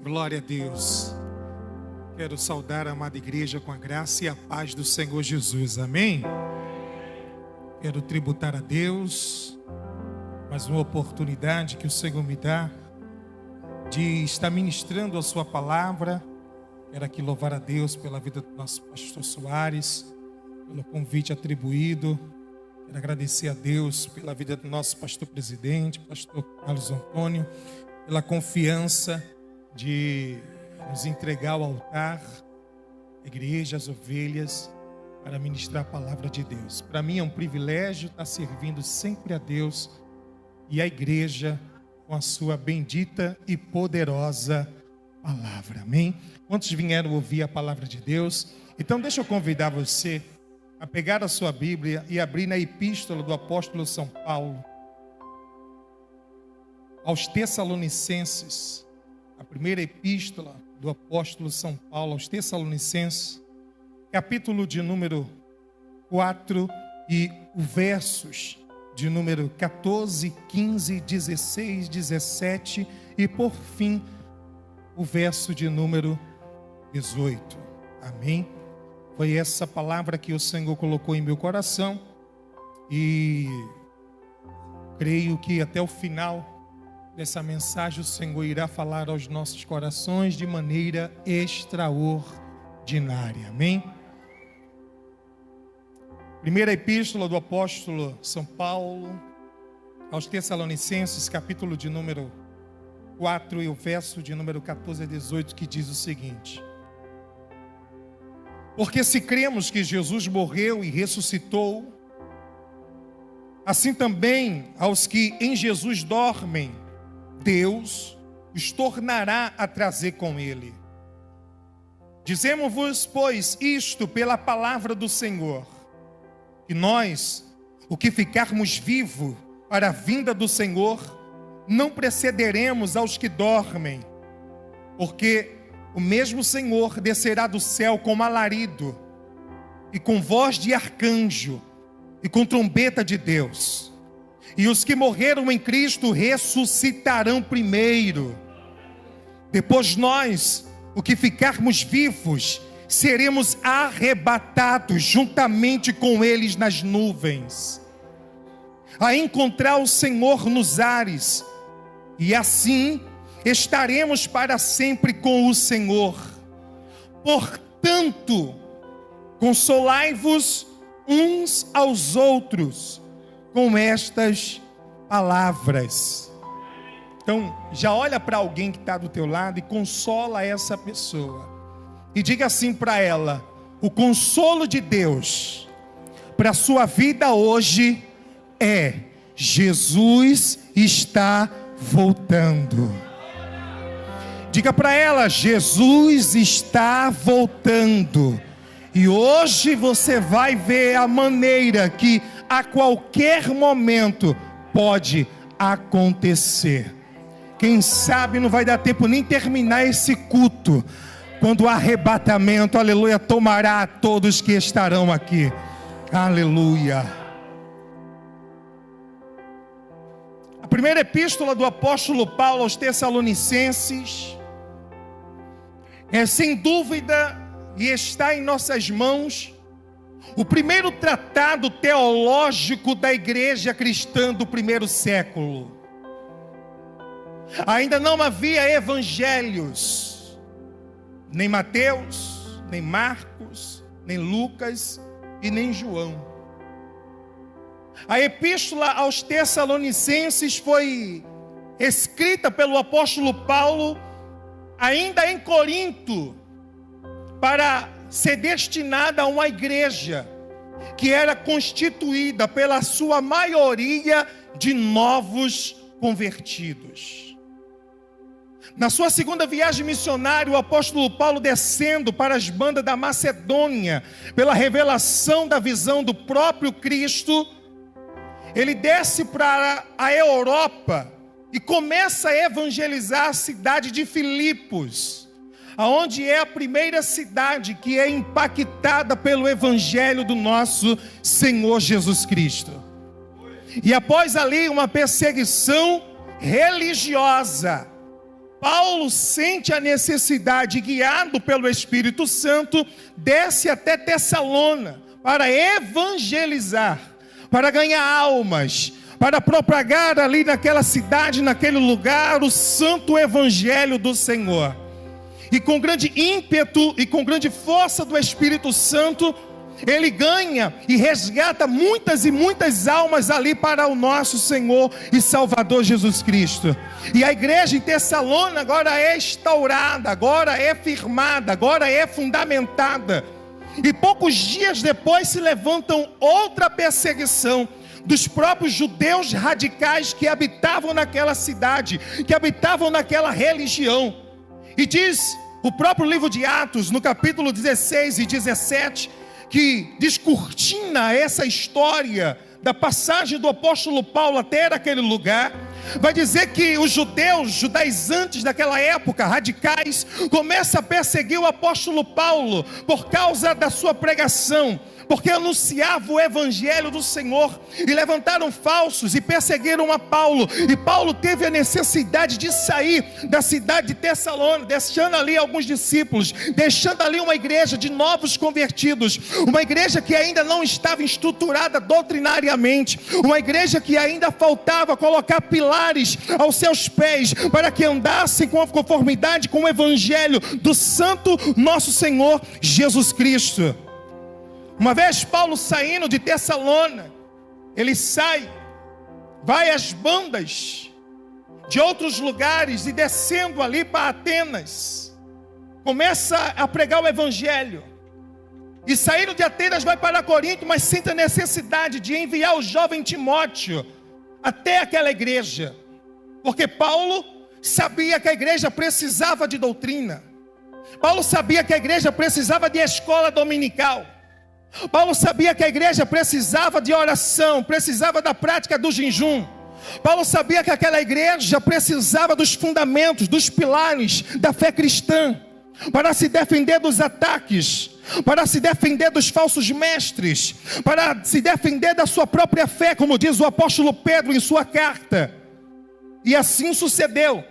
Glória a Deus. Quero saudar a amada igreja com a graça e a paz do Senhor Jesus. Amém? Quero tributar a Deus mais uma oportunidade que o Senhor me dá de estar ministrando a sua palavra. Quero aqui louvar a Deus pela vida do nosso pastor Soares, pelo convite atribuído. Quero agradecer a Deus pela vida do nosso pastor presidente, pastor Carlos Antônio, pela confiança de nos entregar ao altar, a igreja, as ovelhas, para ministrar a palavra de Deus. Para mim é um privilégio estar servindo sempre a Deus e a igreja com a sua bendita e poderosa palavra. Amém? Quantos vieram ouvir a palavra de Deus? Então deixa eu convidar você a pegar a sua Bíblia e abrir na epístola do apóstolo São Paulo aos Tessalonicenses, a primeira epístola do apóstolo São Paulo aos Tessalonicenses, capítulo de número 4 e versos de número 14, 15, 16, 17 e por fim o verso de número 18. Amém? Foi essa palavra que o Senhor colocou em meu coração e creio que até o final dessa mensagem o Senhor irá falar aos nossos corações de maneira extraordinária. Amém? Primeira epístola do apóstolo São Paulo aos Tessalonicenses, capítulo de número 4 e o verso de número 14 a 18, que diz o seguinte: porque se cremos que Jesus morreu e ressuscitou, assim também aos que em Jesus dormem, Deus os tornará a trazer com ele. Dizemos-vos, pois, isto pela palavra do Senhor, que nós, o que ficarmos vivos para a vinda do Senhor, não precederemos aos que dormem, porque o mesmo Senhor descerá do céu com alarido, e com voz de arcanjo, e com trombeta de Deus. E os que morreram em Cristo ressuscitarão primeiro. Depois nós, o que ficarmos vivos, seremos arrebatados juntamente com eles nas nuvens, a encontrar o Senhor nos ares, e assim estaremos para sempre com o Senhor. Portanto, consolai-vos uns aos outros com estas palavras. Então, já olha para alguém que está do teu lado e consola essa pessoa. E diga assim para ela: o consolo de Deus para a sua vida hoje é: Jesus está voltando. Diga para ela: Jesus está voltando. E hoje você vai ver a maneira que a qualquer momento pode acontecer. Quem sabe não vai dar tempo nem terminar esse culto, quando o arrebatamento, aleluia, tomará a todos que estarão aqui. Aleluia. A primeira epístola do apóstolo Paulo aos Tessalonicenses é sem dúvida, e está em nossas mãos, o primeiro tratado teológico da igreja cristã do primeiro século. Ainda não havia evangelhos, nem Mateus, nem Marcos, nem Lucas e nem João. A epístola aos Tessalonicenses foi escrita pelo apóstolo Paulo ainda em Corinto, para ser destinada a uma igreja que era constituída pela sua maioria de novos convertidos. Na sua segunda viagem missionária, o apóstolo Paulo, descendo para as bandas da Macedônia, pela revelação da visão do próprio Cristo, ele desce para a Europa e começa a evangelizar a cidade de Filipos, aonde é a primeira cidade que é impactada pelo evangelho do nosso Senhor Jesus Cristo. E após ali uma perseguição religiosa, Paulo sente a necessidade, guiado pelo Espírito Santo, desce até Tessalônica para evangelizar, para ganhar almas, para propagar ali naquela cidade, naquele lugar, o santo evangelho do Senhor. E com grande ímpeto e com grande força do Espírito Santo, ele ganha e resgata muitas e muitas almas ali para o nosso Senhor e Salvador Jesus Cristo. E a igreja em Tessalônica agora é instaurada, agora é firmada, agora é fundamentada. E poucos dias depois se levantam outra perseguição dos próprios judeus radicais que habitavam naquela cidade, que habitavam naquela religião. E diz o próprio livro de Atos, no capítulo 16 e 17, que descortina essa história da passagem do apóstolo Paulo até aquele lugar. Vai dizer que os judaizantes daquela época, radicais, começam a perseguir o apóstolo Paulo por causa da sua pregação, porque anunciava o evangelho do Senhor, e levantaram falsos e perseguiram a Paulo. E Paulo teve a necessidade de sair da cidade de Tessalônica, deixando ali alguns discípulos, deixando ali uma igreja de novos convertidos, uma igreja que ainda não estava estruturada doutrinariamente, uma igreja que ainda faltava colocar pilares aos seus pés, para que andassem com a conformidade com o evangelho do santo nosso Senhor Jesus Cristo. Uma vez Paulo saindo de Tessalônica, ele sai, vai às bandas de outros lugares e descendo ali para Atenas, começa a pregar o evangelho. E saindo de Atenas vai para Corinto, mas sente a necessidade de enviar o jovem Timóteo até aquela igreja, porque Paulo sabia que a igreja precisava de doutrina. Paulo sabia que a igreja precisava de escola dominical. Paulo sabia que a igreja precisava de oração, precisava da prática do jejum. Paulo sabia que aquela igreja precisava dos fundamentos, dos pilares da fé cristã, para se defender dos ataques, para se defender dos falsos mestres, para se defender da sua própria fé, como diz o apóstolo Pedro em sua carta. E assim sucedeu.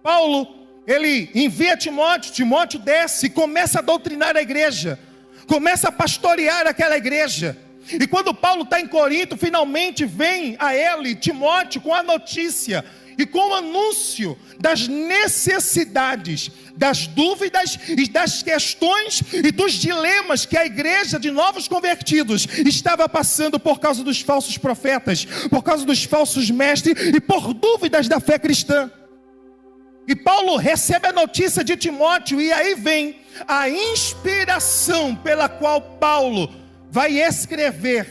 Paulo, ele envia Timóteo, Timóteo desce e começa a doutrinar a igreja, começa a pastorear aquela igreja. E quando Paulo está em Corinto, finalmente vem a ele, Timóteo, com a notícia e com o anúncio das necessidades, das dúvidas e das questões e dos dilemas que a igreja de novos convertidos estava passando por causa dos falsos profetas, por causa dos falsos mestres e por dúvidas da fé cristã. E Paulo recebe a notícia de Timóteo, e aí vem a inspiração pela qual Paulo vai escrever.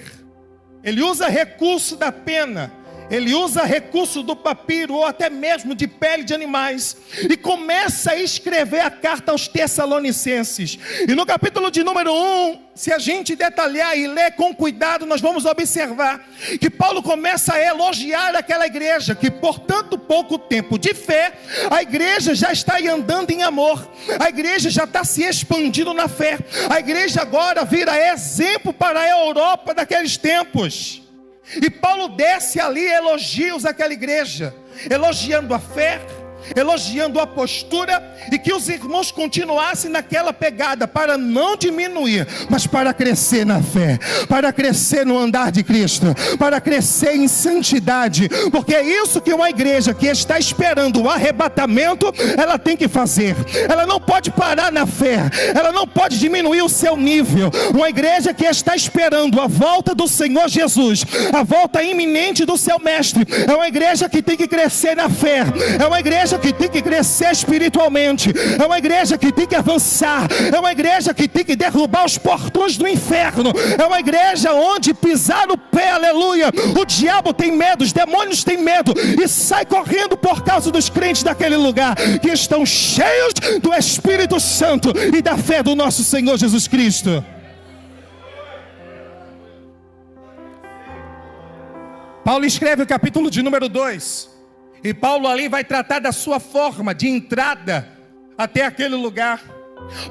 Ele usa recurso da pena, ele usa recurso do papiro, ou até mesmo de pele de animais, e começa a escrever a carta aos Tessalonicenses. E no capítulo de número 1, se a gente detalhar e ler com cuidado, nós vamos observar que Paulo começa a elogiar aquela igreja, que por tanto pouco tempo de fé, a igreja já está andando em amor, a igreja já está se expandindo na fé, a igreja agora vira exemplo para a Europa daqueles tempos. E Paulo desce ali e elogios àquela igreja, elogiando a fé, elogiando a postura, e que os irmãos continuassem naquela pegada, para não diminuir, mas para crescer na fé, para crescer no andar de Cristo, para crescer em santidade, porque é isso que uma igreja que está esperando o arrebatamento, ela tem que fazer. Ela não pode parar na fé, ela não pode diminuir o seu nível. Uma igreja que está esperando a volta do Senhor Jesus, a volta iminente do seu mestre, é uma igreja que tem que crescer na fé, é uma igreja que tem que crescer espiritualmente, é uma igreja que tem que avançar, é uma igreja que tem que derrubar os portões do inferno, é uma igreja onde pisar o pé, aleluia, o diabo tem medo, os demônios têm medo e sai correndo por causa dos crentes daquele lugar, que estão cheios do Espírito Santo e da fé do nosso Senhor Jesus Cristo. Paulo escreve o capítulo de número 2, e Paulo ali vai tratar da sua forma de entrada até aquele lugar.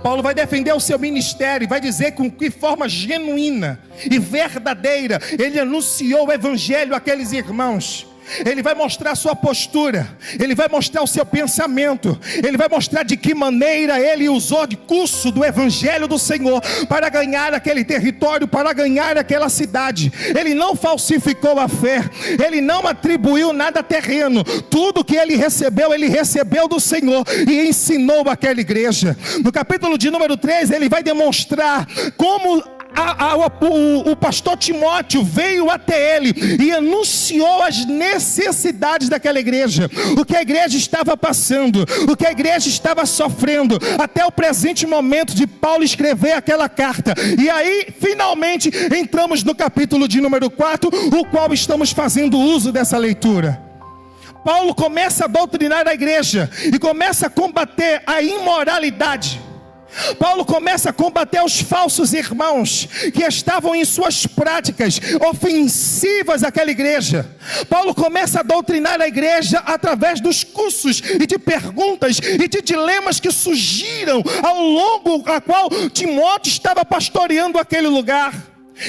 Paulo vai defender o seu ministério, vai dizer com que forma genuína e verdadeira ele anunciou o evangelho àqueles irmãos. Ele vai mostrar a sua postura, ele vai mostrar o seu pensamento, ele vai mostrar de que maneira ele usou o curso do evangelho do Senhor para ganhar aquele território, para ganhar aquela cidade. Ele não falsificou a fé, ele não atribuiu nada terreno. Tudo que ele recebeu do Senhor e ensinou àquela igreja. No capítulo de número 3, ele vai demonstrar como o pastor Timóteo veio até ele e anunciou as necessidades daquela igreja, o que a igreja estava passando, o que a igreja estava sofrendo, até o presente momento de Paulo escrever aquela carta. E aí finalmente entramos no capítulo de número 4, o qual estamos fazendo uso dessa leitura. Paulo começa a doutrinar a igreja e começa a combater a imoralidade. Paulo começa a combater os falsos irmãos que estavam em suas práticas ofensivas àquela igreja. Paulo começa a doutrinar a igreja através dos cursos e de perguntas e de dilemas que surgiram ao longo a qual Timóteo estava pastoreando aquele lugar.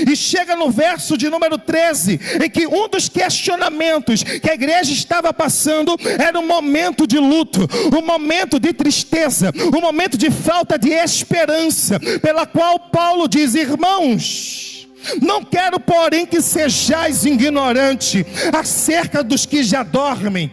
E chega no verso de número 13, em que um dos questionamentos que a igreja estava passando era um momento de luto, um momento de tristeza, um momento de falta de esperança, pela qual Paulo diz: irmãos, não quero porém que sejais ignorante acerca dos que já dormem.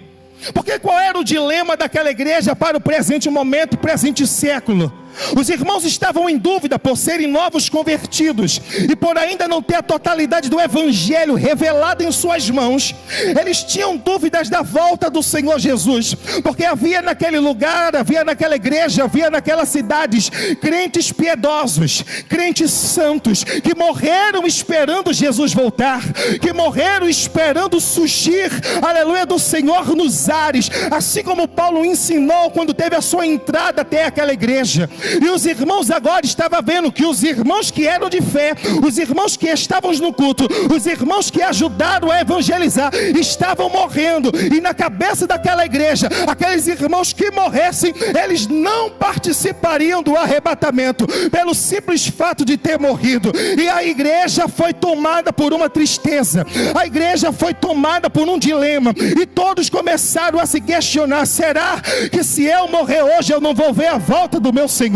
Porque qual era o dilema daquela igreja para o presente momento, presente século? Os irmãos estavam em dúvida por serem novos convertidos e por ainda não ter a totalidade do evangelho revelado em suas mãos. Eles tinham dúvidas da volta do Senhor Jesus, porque havia naquele lugar, havia naquela igreja, havia naquelas cidades crentes piedosos, crentes santos, que morreram esperando Jesus voltar, que morreram esperando surgir, aleluia, do Senhor nos ares, assim como Paulo ensinou quando teve a sua entrada até aquela igreja. E os irmãos agora estavam vendo que os irmãos que eram de fé, os irmãos que estavam no culto, os irmãos que ajudaram a evangelizar, estavam morrendo. E na cabeça daquela igreja, aqueles irmãos que morressem, eles não participariam do arrebatamento, pelo simples fato de ter morrido. E a igreja foi tomada por uma tristeza, a igreja foi tomada por um dilema, e todos começaram a se questionar: será que se eu morrer hoje eu não vou ver a volta do meu Senhor?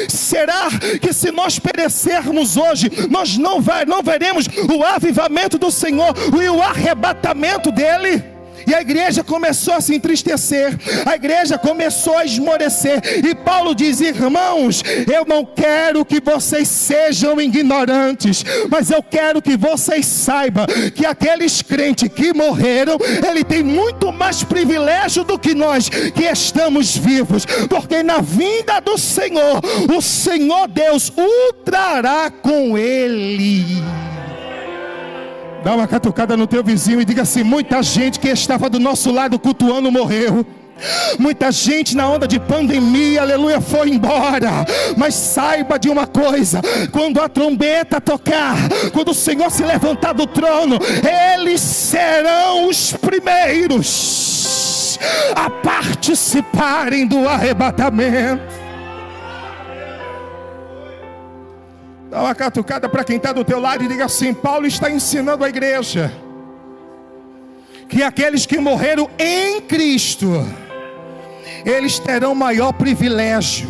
Será que se nós perecermos hoje, nós não veremos o avivamento do Senhor e o arrebatamento dele? E a igreja começou a se entristecer, a igreja começou a esmorecer. E Paulo diz: irmãos, eu não quero que vocês sejam ignorantes, mas eu quero que vocês saibam que aqueles crentes que morreram, ele tem muito mais privilégio do que nós que estamos vivos, porque na vinda do Senhor, o Senhor Deus o trará com ele. Dá uma catucada no teu vizinho e diga assim: muita gente que estava do nosso lado cultuando morreu. Muita gente na onda de pandemia, aleluia, foi embora. Mas saiba de uma coisa: quando a trombeta tocar, quando o Senhor se levantar do trono, eles serão os primeiros a participarem do arrebatamento. Dá uma catucada para quem está do teu lado e diga assim: Paulo está ensinando a igreja que aqueles que morreram em Cristo, eles terão maior privilégio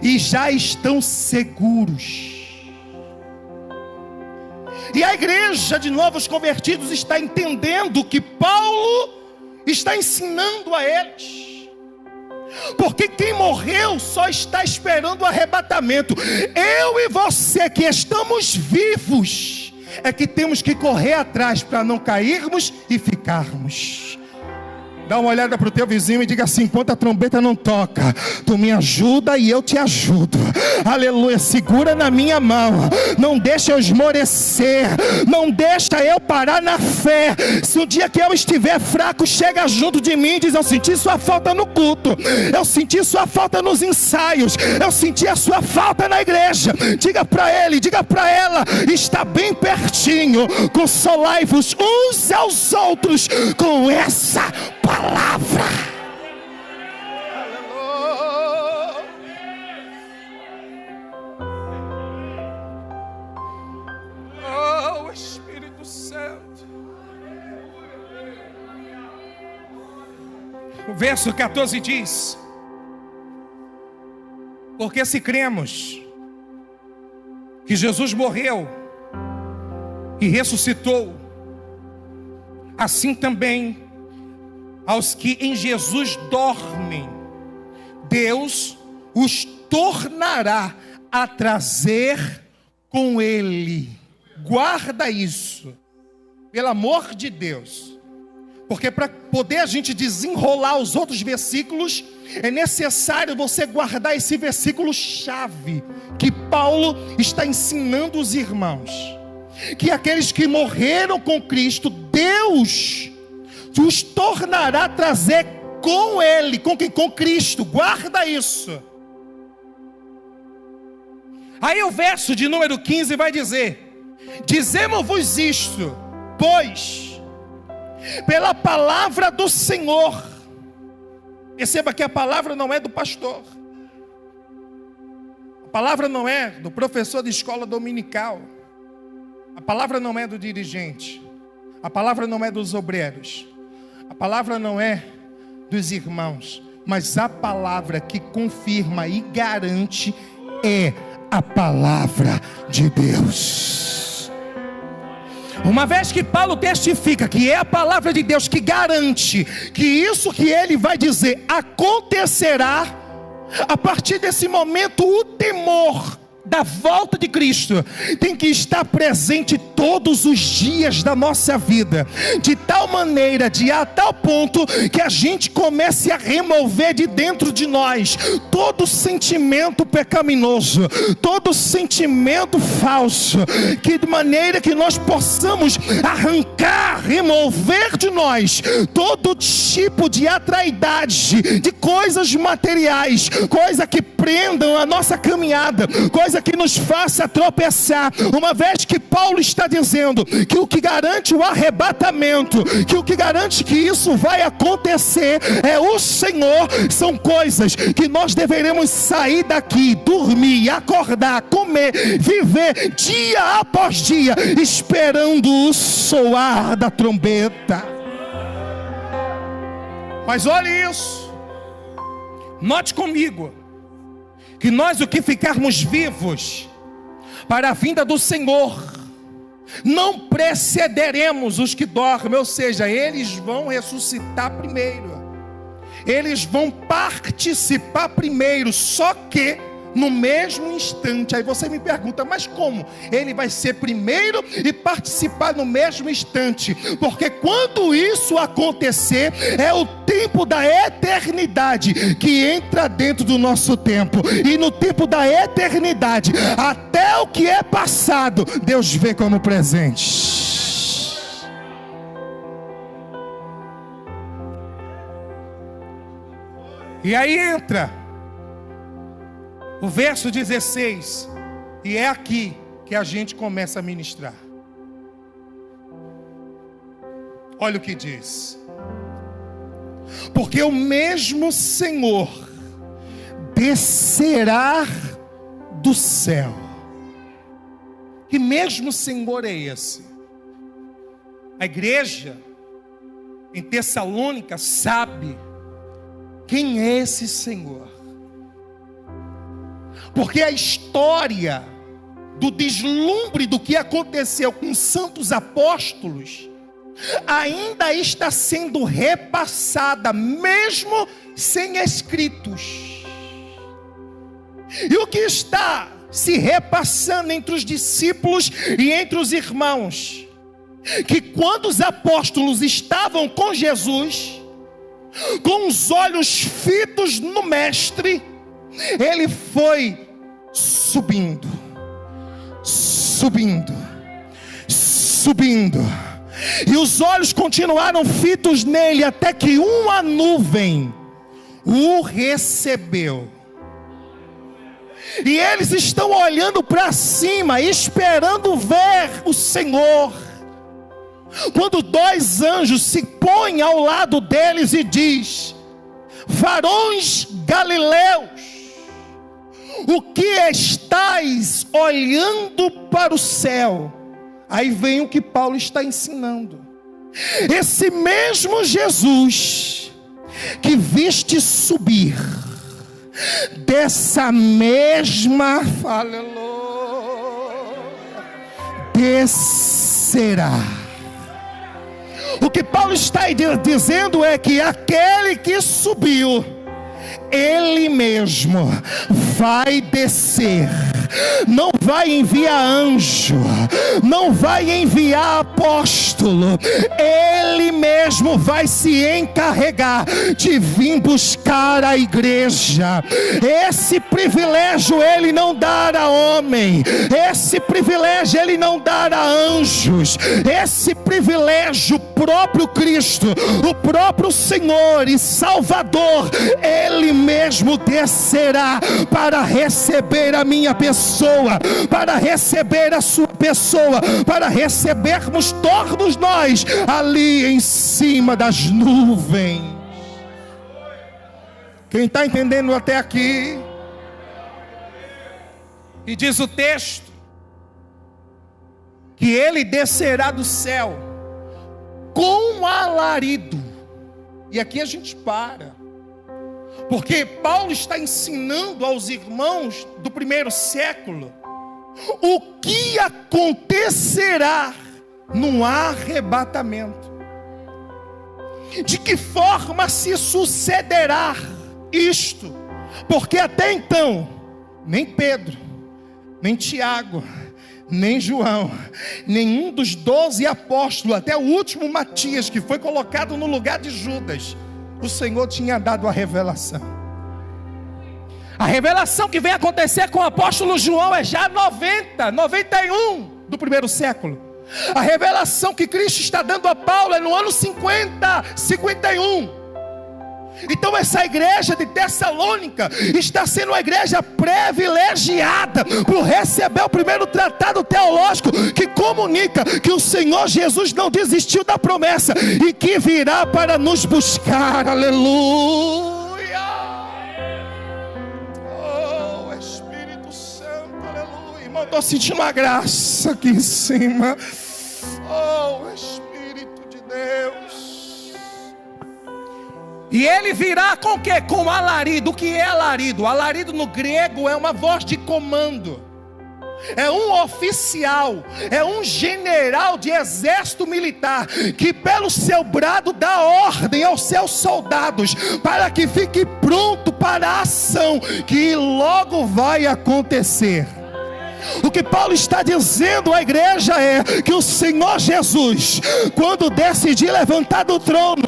e já estão seguros. E a igreja de novos convertidos está entendendo que Paulo está ensinando a eles. Porque quem morreu só está esperando o arrebatamento. Eu e você que estamos vivos é que temos que correr atrás para não cairmos e ficarmos. Dá uma olhada para o teu vizinho e diga assim: enquanto a trombeta não toca, tu me ajuda e eu te ajudo. Aleluia, segura na minha mão, não deixa eu esmorecer, não deixa eu parar na fé. Se o dia que eu estiver fraco, chega junto de mim e diz: eu senti sua falta no culto, eu senti sua falta nos ensaios, eu senti a sua falta na igreja. Diga para ele, diga para ela: está bem pertinho, consolai-vos uns aos outros com essa palavra. Oh, Espírito Santo. Verso 14 diz: porque se cremos que Jesus morreu e ressuscitou, assim também aos que em Jesus dormem, Deus os tornará a trazer com Ele. Guarda isso, pelo amor de Deus. Porque para poder a gente desenrolar os outros versículos, é necessário você guardar esse versículo chave que Paulo está ensinando os irmãos. Que aqueles que morreram com Cristo, Deus os tornará a trazer com Ele. Com quem? Com Cristo. Guarda isso. Aí o verso de número 15 vai dizer: dizemos-vos isto, pois pela palavra do Senhor. Perceba que a palavra não é do pastor, a palavra não é do professor de escola dominical, a palavra não é do dirigente, a palavra não é dos obreiros, a palavra não é dos irmãos, mas a palavra que confirma e garante é a palavra de Deus. Uma vez que Paulo testifica que é a palavra de Deus que garante que isso que ele vai dizer acontecerá, a partir desse momento o temor da volta de Cristo tem que estar presente todos os dias da nossa vida, de tal maneira, a tal ponto que a gente comece a remover de dentro de nós todo sentimento pecaminoso, todo sentimento falso, que de maneira que nós possamos arrancar, remover de nós todo tipo de atraidade, de coisas materiais, coisa que prendam a nossa caminhada, coisa que nos faça tropeçar. Uma vez que Paulo está dizendo que o que garante o arrebatamento, que o que garante que isso vai acontecer é o Senhor, são coisas que nós deveremos sair daqui, dormir, acordar, comer, viver dia após dia, esperando o soar da trombeta. Mas olhe isso, note comigo, que nós, o que ficarmos vivos para a vinda do Senhor, não precederemos os que dormem, ou seja, eles vão ressuscitar primeiro, eles vão participar primeiro, só que no mesmo instante. Aí você me pergunta, mas como? Ele vai ser primeiro e participar no mesmo instante, porque quando isso acontecer, é o tempo da eternidade que entra dentro do nosso tempo, e no tempo da eternidade, até o que é passado, Deus vê como presente. E aí entra o verso 16, e é aqui que a gente começa a ministrar. Olha o que diz: porque o mesmo Senhor descerá do céu. Que mesmo Senhor é esse? A igreja em Tessalônica sabe quem é esse Senhor. Porque a história do deslumbre do que aconteceu com os santos apóstolos ainda está sendo repassada, mesmo sem escritos. E o que está se repassando entre os discípulos e entre os irmãos, que quando os apóstolos estavam com Jesus, com os olhos fitos no Mestre, ele foi subindo, subindo, subindo, e os olhos continuaram fitos nele, até que uma nuvem o recebeu. E eles estão olhando para cima, esperando ver o Senhor, quando dois anjos se põem ao lado deles e diz: varões galileus, o que estáis olhando para o céu? Aí vem o que Paulo está ensinando. Esse mesmo Jesus que viste subir, dessa mesma, aleluia, descerá. O que Paulo está dizendo é que aquele que subiu, ele mesmo vai descer. Não vai enviar anjo, não vai enviar apóstolo, ele mesmo vai se encarregar de vir buscar a igreja. Esse privilégio ele não dá a homem, esse privilégio ele não dá a anjos, esse privilégio o próprio Cristo, o próprio Senhor e Salvador, ele mesmo descerá para receber a minha pessoa, para receber a sua pessoa, para recebermos todos nós ali em cima das nuvens. Quem está entendendo até aqui? E diz o texto que ele descerá do céu com alarido. E aqui a gente para, porque Paulo está ensinando aos irmãos do primeiro século o que acontecerá no arrebatamento, de que forma se sucederá isto, porque até então nem Pedro, nem Tiago, nem João, nenhum dos 12 apóstolos, até o último Matias, que foi colocado no lugar de Judas, o Senhor tinha dado a revelação. A revelação que vem acontecer com o apóstolo João é já 91 do primeiro século. A revelação que Cristo está dando a Paulo é no ano 51. Então essa igreja de Tessalônica está sendo uma igreja privilegiada por receber o primeiro tratado teológico que comunica que o Senhor Jesus não desistiu da promessa e que virá para nos buscar. Aleluia! Oh Espírito Santo, aleluia! Irmão, estou sentindo uma graça aqui em cima. Oh Espírito de Deus! E ele virá com o quê? Com alarido. O que é alarido? Alarido no grego é uma voz de comando. É um oficial, é um general de exército militar, que pelo seu brado dá ordem aos seus soldados, para que fique pronto para a ação, que logo vai acontecer. O que Paulo está dizendo à igreja é que o Senhor Jesus, quando decidir levantar do trono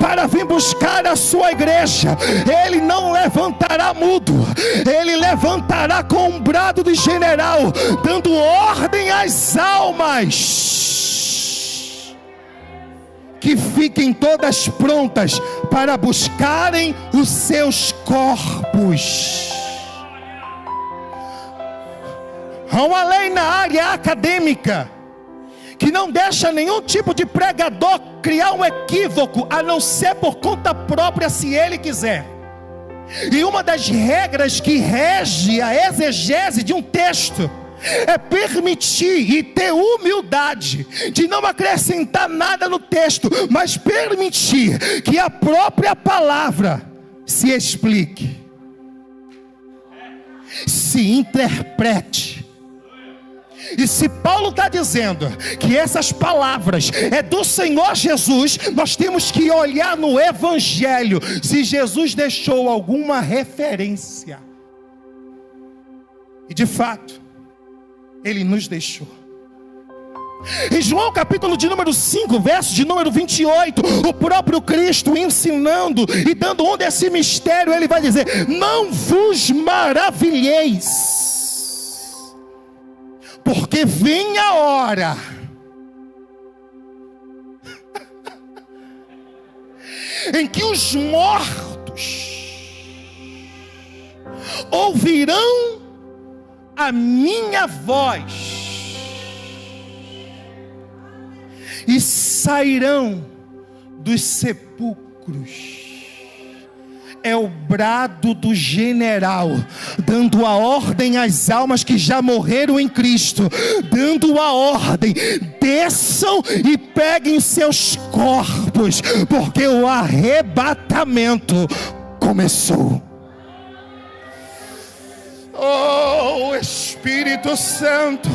para vir buscar a sua igreja, Ele não levantará mudo, Ele levantará com um brado de general, dando ordem às almas que fiquem todas prontas para buscarem os seus corpos. Há uma lei na área acadêmica que não deixa nenhum tipo de pregador criar um equívoco, a não ser por conta própria, se ele quiser. E uma das regras que rege a exegese de um texto é permitir e ter humildade de não acrescentar nada no texto, mas permitir que a própria palavra se explique, se interprete. E se Paulo está dizendo que essas palavras é do Senhor Jesus, nós temos que olhar no Evangelho se Jesus deixou alguma referência. E de fato, Ele nos deixou. Em João capítulo de número 5, verso de número 28, o próprio Cristo ensinando e dando um desse mistério, Ele vai dizer: não vos maravilheis, porque vem a hora em que os mortos ouvirão a minha voz e sairão dos sepulcros. é o brado do general, dando a ordem às almas que já morreram em Cristo, dando a ordem: desçam e peguem seus corpos, porque o arrebatamento começou. Oh, Espírito Santo,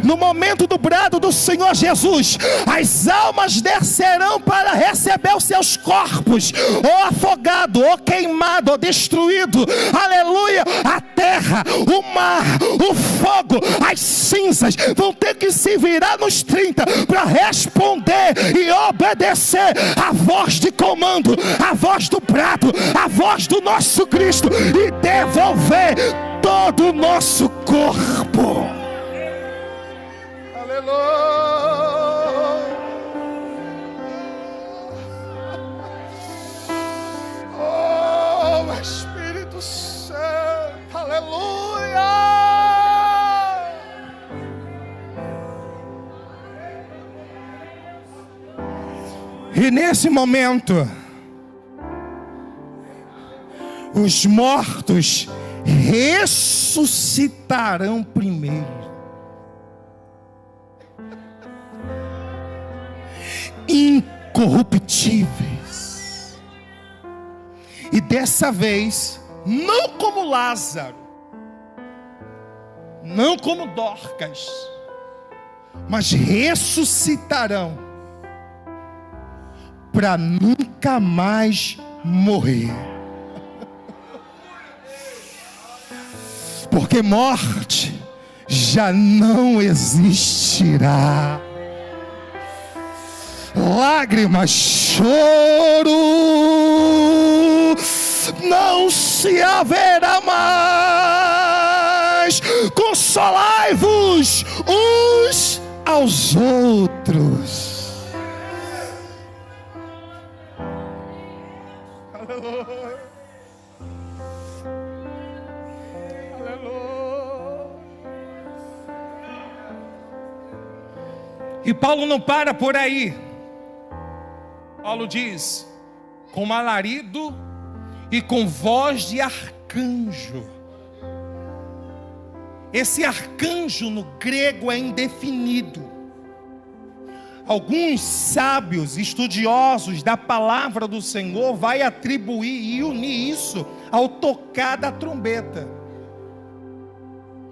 no momento do brado do Senhor Jesus, as almas descerão para receber os seus corpos, ou afogado, ou queimado, ou destruído. Aleluia! A terra, o mar, o fogo, as cinzas vão ter que se virar nos 30 para responder e obedecer a voz de comando, a voz do brado, a voz do nosso Cristo, e devolver todo o nosso corpo. Aleluia. Oh, Espírito Santo, aleluia. E nesse momento, os mortos ressuscitarão primeiro. Incorruptíveis. E dessa vez, não como Lázaro, não como Dorcas, mas ressuscitarão para nunca mais morrer. Porque morte já não existirá. Lágrimas, choro, não se haverá mais. Consolai-vos uns aos outros. Aleluia. E Paulo não para por aí. Paulo diz: com alarido e com voz de arcanjo. Esse arcanjo no grego é indefinido. Alguns sábios, estudiosos da palavra do Senhor vai atribuir e unir isso ao tocar da trombeta.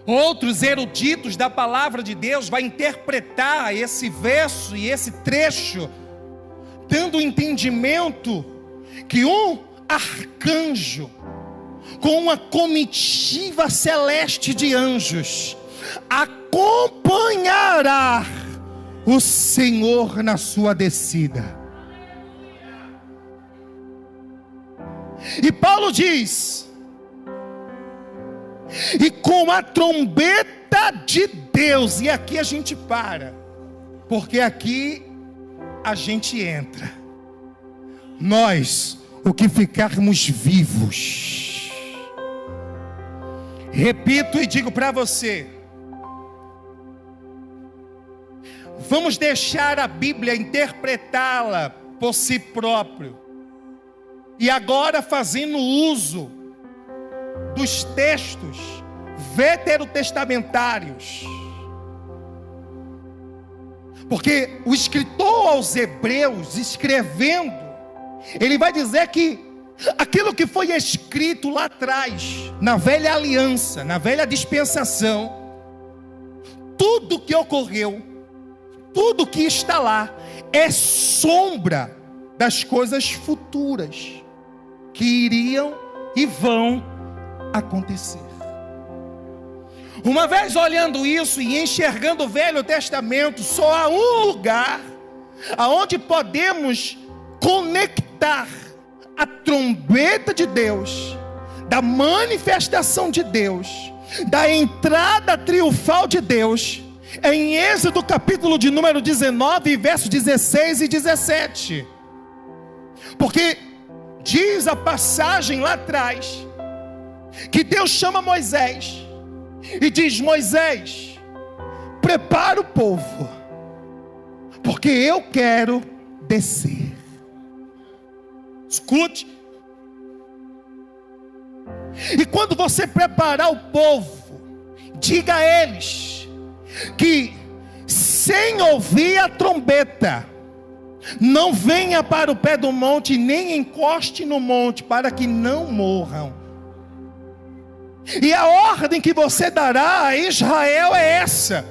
Outros eruditos da palavra de Deus vai interpretar esse verso e esse trecho, dando o entendimento que um arcanjo, com uma comitiva celeste de anjos, acompanhará o Senhor na sua descida. E Paulo diz: e com a trombeta de Deus. E aqui a gente para, porque aqui a gente entra. Nós, o que ficarmos vivos, repito e digo para você, vamos deixar a Bíblia interpretá-la por si próprio. E agora, fazendo uso dos textos veterotestamentários, porque o escritor aos Hebreus, escrevendo, ele vai dizer que aquilo que foi escrito lá atrás, na velha aliança, na velha dispensação, tudo que ocorreu, tudo que está lá, é sombra das coisas futuras que iriam e vão acontecer. Uma vez olhando isso e enxergando o Velho Testamento, só há um lugar aonde podemos conectar a trombeta de Deus, da manifestação de Deus, da entrada triunfal de Deus, é em Êxodo capítulo de número 19, versos 16 e 17. Porque diz a passagem lá atrás que Deus chama Moisés e diz: Moisés, prepara o povo, porque eu quero descer. Escute, E quando você preparar o povo, diga a eles que sem ouvir a trombeta, não venha para o pé do monte, nem encoste no monte, para que não morram. E a ordem que você dará a Israel é essa: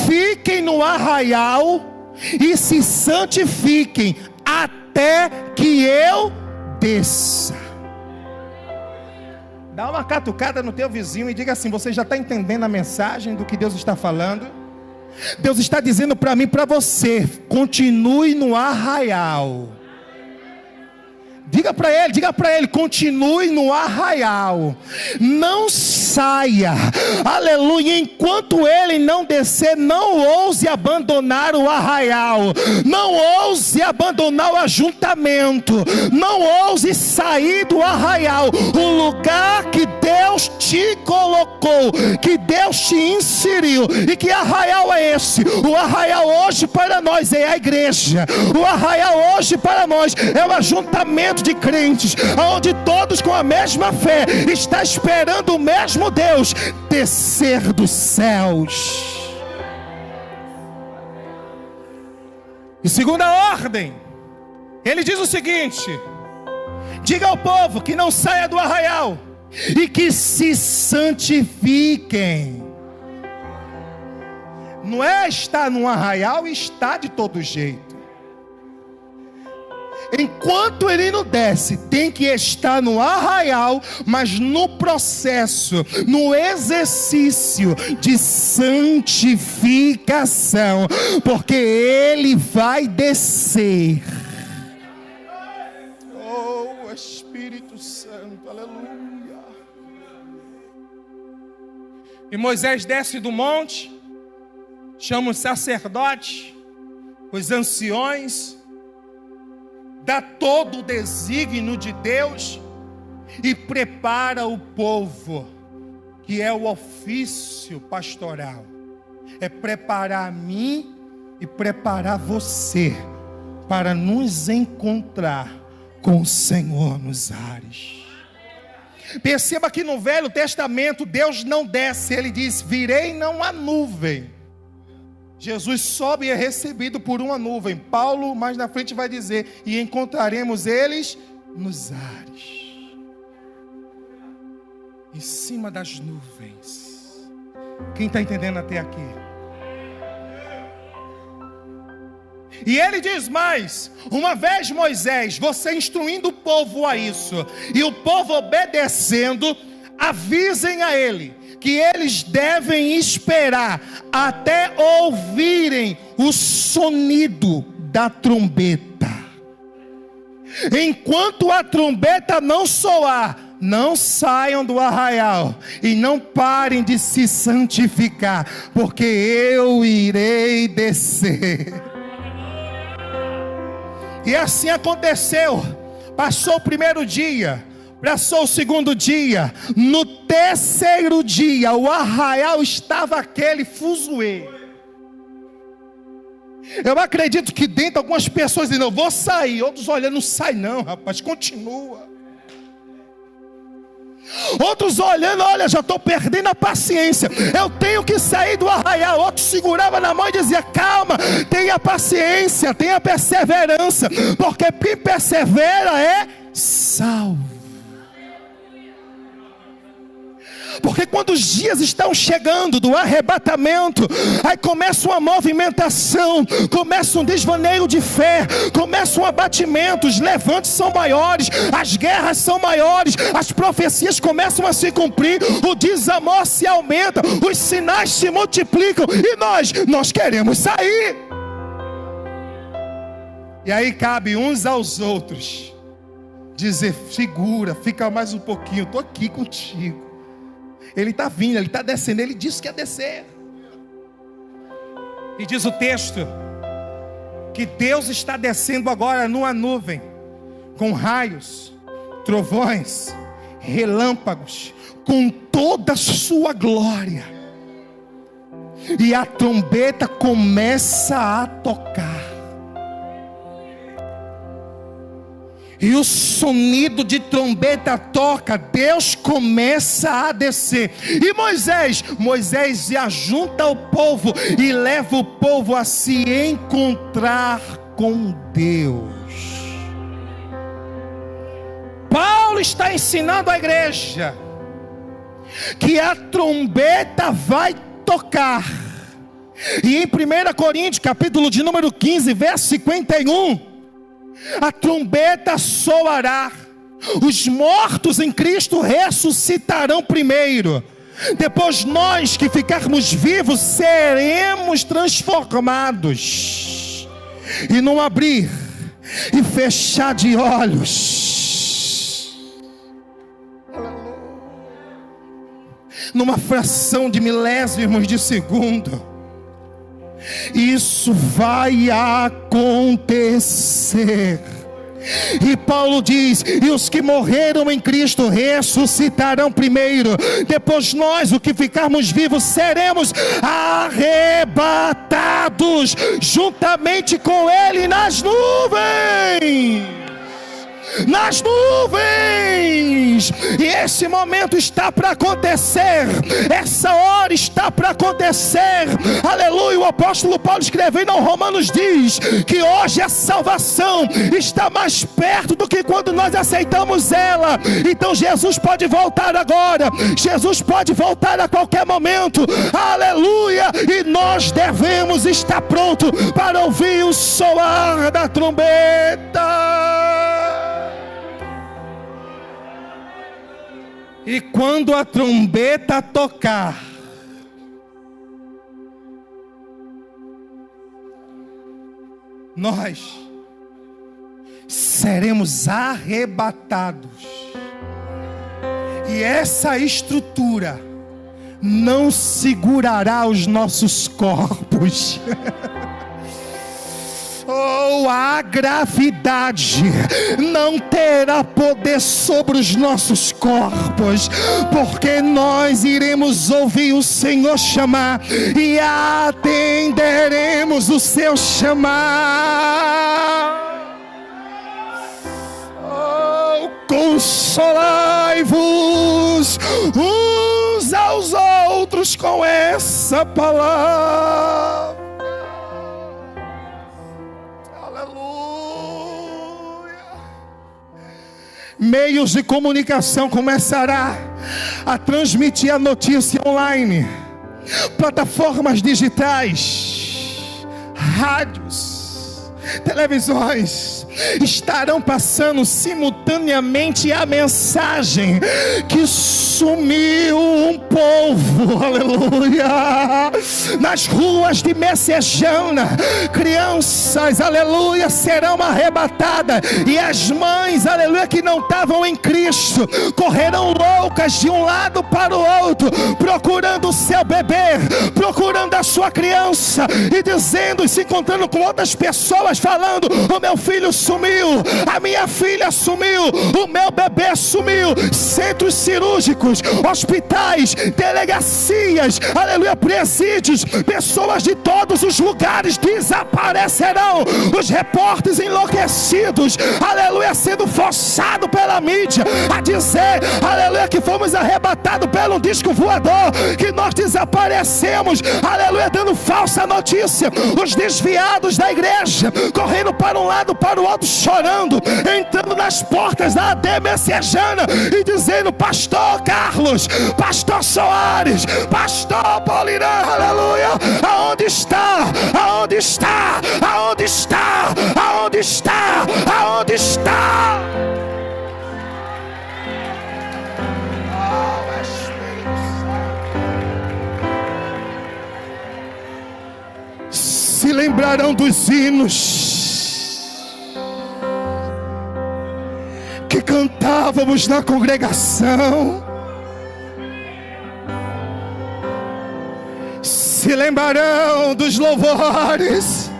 fiquem no arraial e se santifiquem até que eu desça. Dá uma catucada no teu vizinho e diga assim: você já está entendendo a mensagem do que Deus está falando? Deus está dizendo para mim e para você: continue no arraial. Diga para ele, continue no arraial, não saia, aleluia, enquanto ele não descer. Não ouse abandonar o arraial, não ouse abandonar o ajuntamento, não ouse sair do arraial, o lugar que Deus te colocou, que Deus te inseriu. E que arraial é esse? O arraial hoje para nós é a igreja, o arraial hoje para nós é o ajuntamento de crentes, onde todos com a mesma fé está esperando o mesmo Deus descer dos céus. E segunda ordem, ele diz o seguinte: diga ao povo que não saia do arraial e que se santifiquem. Não é estar num arraial e estar de todo jeito. Enquanto ele não desce, tem que estar no arraial, mas no processo, no exercício de santificação, porque ele vai descer. Oh, Espírito Santo, aleluia. E Moisés desce do monte, chama os sacerdotes, os anciões, dá todo o desígnio de Deus e prepara o povo, que é o ofício pastoral. É preparar a mim e preparar você para nos encontrar com o Senhor nos ares. Perceba que no Velho Testamento Deus não desce, ele diz: virei não a nuvem. Jesus sobe e é recebido por uma nuvem. Paulo mais na frente vai dizer: e encontraremos eles nos ares, em cima das nuvens. Quem está entendendo até aqui? E ele diz mais: uma vez Moisés, você instruindo o povo a isso, e o povo obedecendo, avisem a ele que eles devem esperar até ouvirem o sonido da trombeta. Enquanto a trombeta não soar, não saiam do arraial e não parem de se santificar, porque eu irei descer. E assim aconteceu. Passou o primeiro dia, passou o segundo dia, no terceiro dia o arraial estava aquele fuzuê. Eu acredito que dentro algumas pessoas dizem: eu vou sair. Outros olhando: não sai não, rapaz, continua. Outros olhando: olha, já estou perdendo a paciência, eu tenho que sair do arraial. Outros seguravam na mão e diziam: calma, tenha paciência, tenha perseverança, porque quem persevera é salvo. Porque quando os dias estão chegando do arrebatamento, aí começa uma movimentação, começa um desvaneio de fé, começa um abatimento, os levantes são maiores, as guerras são maiores, as profecias começam a se cumprir, o desamor se aumenta, os sinais se multiplicam, e nós queremos sair. E aí cabe uns aos outros dizer: segura, fica mais um pouquinho, estou aqui contigo. Ele está vindo, ele está descendo, ele disse que ia descer. E diz o texto que Deus está descendo agora numa nuvem, com raios, trovões, relâmpagos, com toda a sua glória. E a trombeta começa a tocar. E o sonido de trombeta toca, Deus começa a descer. E Moisés ajunta o povo e leva o povo a se encontrar com Deus. Paulo está ensinando a igreja que a trombeta vai tocar. E em 1 Coríntios, capítulo de número 15, verso 51, a trombeta soará, os mortos em Cristo ressuscitarão primeiro, depois nós que ficarmos vivos seremos transformados, e num abrir e fechar de olhos, numa fração de milésimos de segundo, isso vai acontecer. E Paulo diz: e os que morreram em Cristo ressuscitarão primeiro, depois nós, o que ficarmos vivos, seremos arrebatados juntamente com Ele nas nuvens. Nas nuvens. E esse momento está para acontecer, essa hora está para acontecer, aleluia. O apóstolo Paulo, escrevendo aos Romanos, diz que hoje a salvação está mais perto do que quando nós aceitamos ela. Então Jesus pode voltar agora, Jesus pode voltar a qualquer momento, aleluia. E nós devemos estar prontos para ouvir o soar da trombeta. E quando a trombeta tocar, nós seremos arrebatados. E essa estrutura não segurará os nossos corpos. Oh, a gravidade não terá poder sobre os nossos corpos, porque nós iremos ouvir o Senhor chamar e atenderemos o seu chamar. Oh, consolai-vos uns aos outros com essa palavra. Meios de comunicação começará a transmitir a notícia online, plataformas digitais, rádios, televisões estarão passando simultaneamente a mensagem que sumiu um povo, aleluia, nas ruas de Messejana. Crianças, aleluia, serão arrebatadas, e as mães, aleluia, que não estavam em Cristo, correrão loucas de um lado para o outro, procurando o seu bebê, procurando a sua criança, e dizendo, e se encontrando com outras pessoas, falando: o meu filho sumiu, a minha filha sumiu, o meu bebê sumiu. Centros cirúrgicos, hospitais, delegacias, aleluia, presídios, pessoas de todos os lugares desaparecerão. Os repórteres enlouquecidos, aleluia, sendo forçados pela mídia a dizer, aleluia, que fomos arrebatados pelo disco voador, que nós desaparecemos, aleluia, dando falsa notícia. Os desviados da igreja correndo para um lado, para o outro, chorando, entrando nas portas da AD Messejana e dizendo: pastor Carlos, pastor Soares, pastor Paulino, aleluia, aonde está? Aonde está? Aonde está? Aonde está? Aonde está? Oh, Espírito Santo. Se lembrarão dos hinos que cantávamos na congregação, se lembrarão dos louvores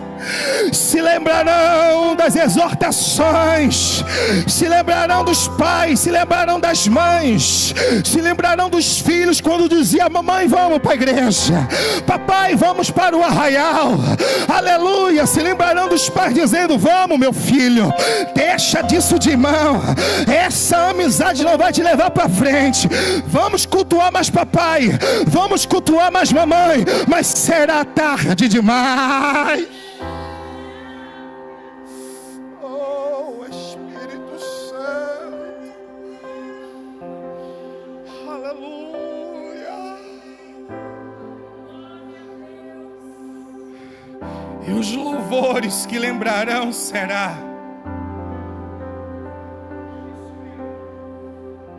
se lembrarão das exortações, se lembrarão dos pais, se lembrarão das mães, se lembrarão dos filhos quando dizia: mamãe, vamos para a igreja, papai, vamos para o arraial, aleluia. Se lembrarão dos pais dizendo: vamos, meu filho, deixa disso de mão, essa amizade não vai te levar para frente. Vamos cultuar mais papai, vamos cultuar mais mamãe, mas será tarde demais. Oh, Espírito Santo, aleluia. E os louvores que lembrarão será: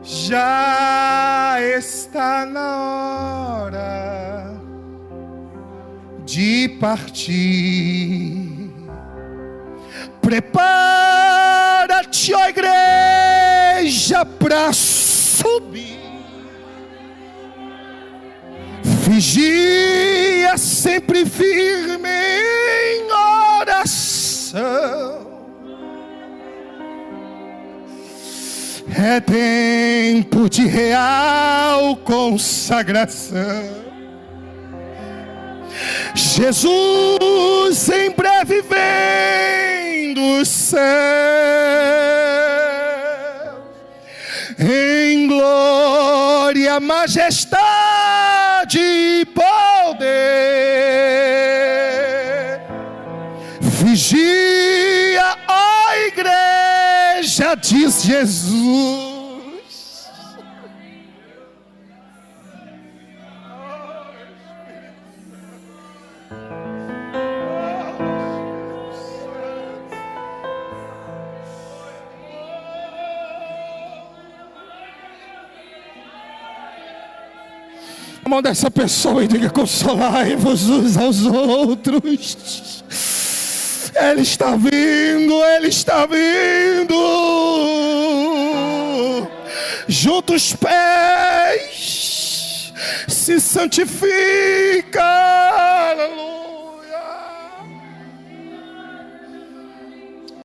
já está na hora de partir. Prepara-te, ó igreja, para subir. Vigia sempre firme em oração. É tempo de real consagração. Jesus em breve vem do céu, em glória, majestade e poder. Vigia, ó igreja, diz Jesus. A mão dessa pessoa e diga: consolai-vos uns aos outros. Ele está vindo, Ele está vindo. Junta os pés, se santifica, aleluia.